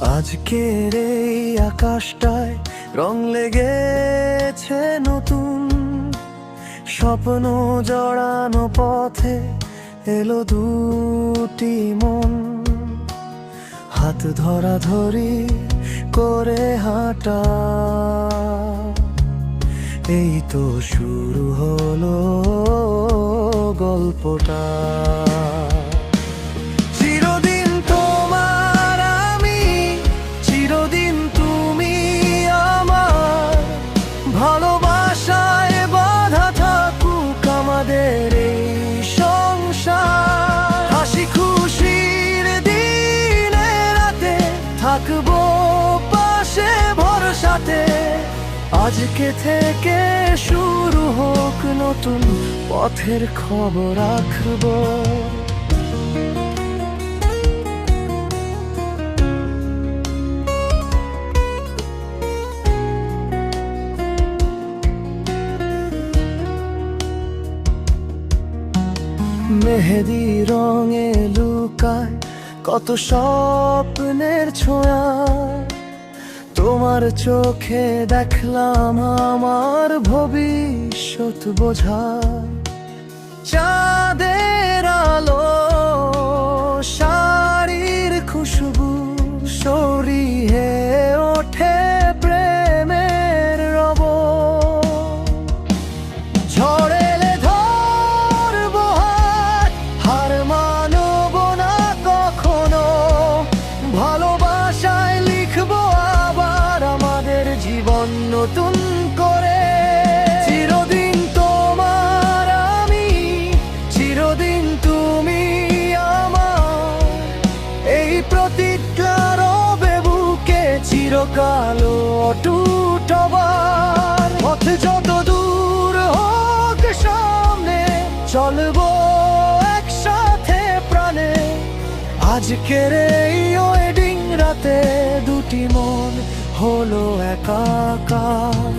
আজকের এই আকাশটায় রং লেগেছে নতুন, স্বপ্ন জড়ানো পথে এলো দুটি মন। হাত ধরাধরি করে হাঁটা, এই তো শুরু হলো গল্পটা। চিরদিন তোমার আমি, চিরদিন তুমি আমার, ভালোবাসায় বাঁধা থাকুক আমাদের এই সংসার। হাসি খুশির দিনে রাতে থাকবো পাশে ভরসাতে, আজকে থেকে শুরু হোক নতুন পথের খবর রাখবো। মেহেদি রঙে লুকায় কত স্বপ্নের ছোঁয়া, তোমার চোখে দেখলাম আমার ভবিষ্যৎ বোঝা। চাঁদের আলো, শাড়ির খুশবু, সরিয়ে ওঠে প্রেমের রব। ঝড় এলে ধরবো হাত, হার মানব না কখনো, ভালোবাসায় লিখবো জীবন নতুন করে। চিরদিন তোমার আমি, চিরদিন তুমি আমার, এই প্রতিজ্ঞা রবে বুকে চিরকাল অটুট হবার। পথ যত দূর হোক সামনে, চলবো একসাথে প্রাণে। আজকের এই ওয়েডিং রাতে দুটি মন হলো একাকার।